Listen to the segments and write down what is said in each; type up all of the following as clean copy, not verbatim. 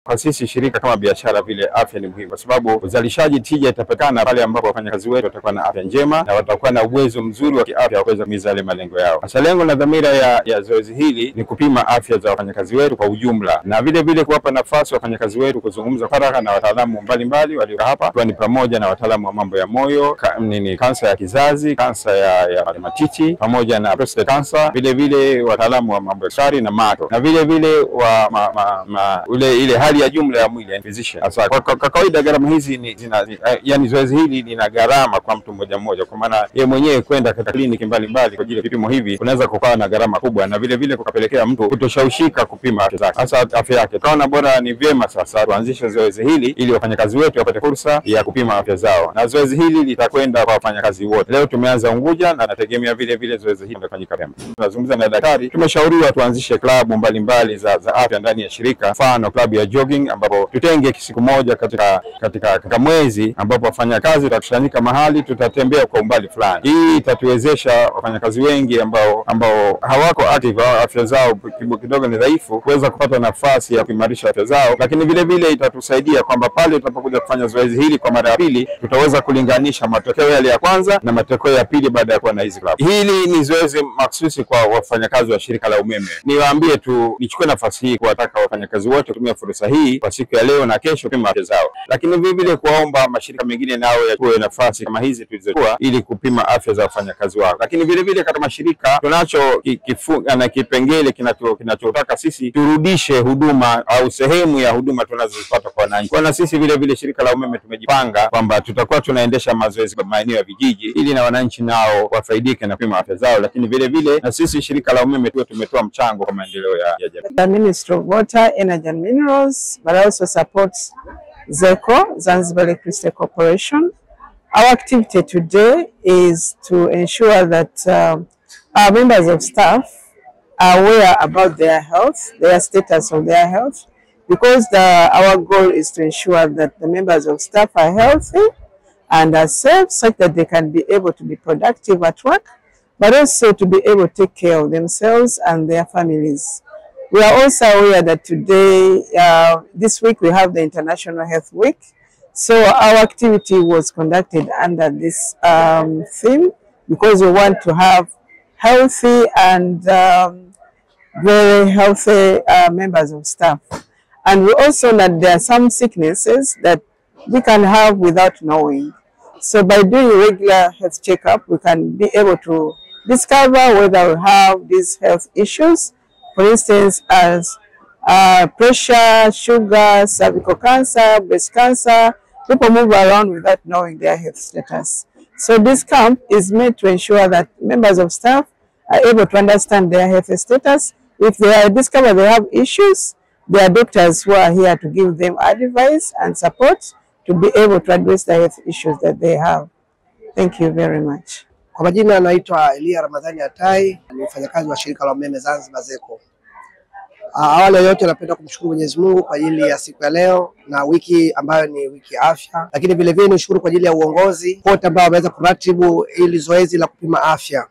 Kwa sisi shirika kama biashara vile afya ni muhimu, kwa sababu uzalishaji tija itapatikana pale ambapo wafanyakazi wetu watakuwa na afya njema na watakuwa na uwezo mzuri wa kiafya kuweza kutimiza yale malengo yao. Sasa lengo na dhamira ya zoezi hili ni kupima afya za wafanyakazi wetu kwa ujumla, na vile vile kuwapa nafasi wafanyakazi wetu kuzungumza faragha na wataalamu mbalimbali walio hapa, kwa ni pamoja na wataalamu wa mambo ya moyo, kansa ya kizazi, kansa ya matiti, pamoja na prostate cancer, vile vile wataalamu wa mambo ya sukari na macho, na vile vile ile hali ya jumla ya mwili physician. Sasa kwa kawaida gharama hizi yani zoezi hili lina gharama kwa mtu mmoja mmoja, kwa maana yeye mwenyewe kwenda katika kliniki mbalimbali kwa ajili ya vipimo hivi unaweza kukaa na gharama kubwa, na vile vile kukapelekea mtu kutoshawishika kupima afya zake, hasa afya yake. Kaona bora ni vyema sasa tuanzishe zoezi hili ili wafanyakazi wetu wapate fursa ya kupima afya zao, na zoezi hili litakwenda kwa wafanyakazi wote. Leo tumeanza Unguja na nategemea vile vile zoezi hili litafanyika vyema. Tunazungumza na daktari, tumeshauriwa tuanzishe klabu mbalimbali za afya ndani ya shirika, mfano klabu ya jogging ambapo tutenge siku moja katika mwezi ambapo wafanyakazi tutakusanyika mahali, tutatembea kwa umbali fulani. Hii itatuwezesha wafanyakazi wengi ambao hawako active, afya zao kidogo ni dhaifu, kuweza kupata nafasi ya kuimarisha afya zao, lakini vile vile itatusaidia kwamba pale tutapokuja kufanya zoezi hili kwa mara ya pili tutaweza kulinganisha matokeo yale ya kwanza na matokeo ya pili baada ya kuwa na hizi klabu. Hili ni zoezi mahsusi kwa wafanyakazi wa shirika la umeme. Niwaambie tu, nichukue nafasi hii kuwataka wafanyakazi wote kutumia fursa hii kwa siku ya leo na kesho kupima afya zao, lakini vile vile kuwaomba mashirika mengine nao yachukue nafasi kama hizi tulizochukua ili kupima afya za wafanyakazi wao. Lakini vile vile kama mashirika tunacho na kipengele kinachotaka sisi turudishe huduma au sehemu ya huduma tunazozipata kwa wananchi. Kwa na sisi vile vile shirika la umeme tumejipanga kwamba tutakuwa tunaendesha mazoezi kwa maeneo ya vijiji ili na wananchi nao wafaidike na kupima afya zao, lakini vile vile na sisi shirika la umeme tumetoa mchango kwa maendeleo ya jamii. The Ministry of Water, Energy and Minerals, but also supports ZECO, Zanzibar Electricity Corporation. Our activity today is to ensure that our members of staff are aware about their health, their status of their health, because our goal is to ensure that the members of staff are healthy and are safe, such that they can be able to be productive at work, but also to be able to take care of themselves and their families. We are also aware that today, this week, we have the International Health Week. So our activity was conducted under this theme, because we want to have healthy and very healthy members of staff. And we also know that there are some sicknesses that we can have without knowing. So by doing regular health checkup, we can be able to discover whether we have these health issues. For instance, as pressure, sugar, cervical cancer, breast cancer. People move around without knowing their health status. So this camp is made to ensure that members of staff are able to understand their health status. If they discover they have issues, there are doctors who are here to give them advice and support to be able to address the health issues that they have. Thank you very much. Kwa majina anaitwa Elia Ramadhani Atai, ni mfanyakazi wa shirika la umeme Zanzibar ZECO. Awali yote napenda kumshukuru Mwenyezi Mungu kwa ajili ya siku ya leo na wiki ambayo ni wiki afya, lakini vile vile nishukuru kwa ajili ya uongozi wote ambao wameweza kuratibu ili zoezi la kupima afya.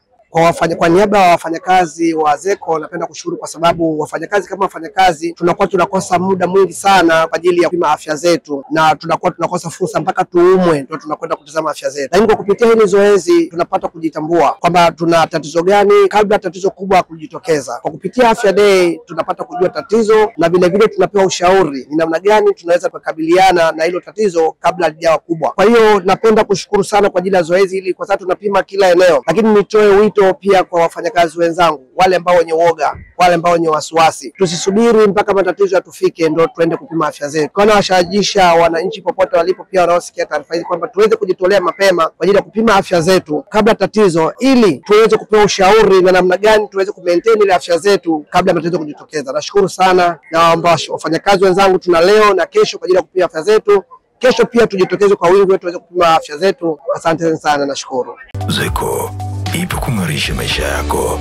Kwa niaba ya wafanyakazi wa ZECO napenda kushukuru, kwa sababu wafanyakazi kama wafanyakazi tunakuwa tunakosa muda mwingi sana kwa ajili ya kupima afya zetu, na tunakuwa tunakosa fursa mpaka tuumwe ndio tunakwenda kutazama afya zetu. Lakini kwa kupitia hili zoezi tunapata kujitambua kwamba tuna tatizo gani kabla tatizo kubwa kujitokeza. Kwa kupitia Afya Day tunapata kujua tatizo, na vile vile tunapewa ushauri ni namna gani tunaweza kukabiliana na hilo tatizo kabla halijawa kubwa. Kwa hiyo napenda kushukuru sana kwa ajili ya zoezi hili, kwa sababu tunapima kila eneo. Lakini nitoe wito pia kwa wafanyakazi wenzangu, wale ambao wenye woga, wale ambao wenye wasiwasi, tusisubiri mpaka matatizo yatufike ndio tuende kupima afya zetu. Kwa nawashajisha wananchi popote walipo pia wanaosikia taarifa hizi kwamba tuweze kujitolea mapema kwa ajili ya kupima afya zetu kabla tatizo, ili tuweze kupewa ushauri na namna gani tuweze kumaintain ile afya zetu kabla matatizo kujitokeza. Nashukuru sana, naomba wafanyakazi wenzangu, tuna leo na kesho kwa ajili ya kupima afya zetu. Kesho pia tujitokeze kwa wingi tuweze kupima afya zetu. Asante sana, nashukuru. ZECO ipo kung'arisha maisha yako.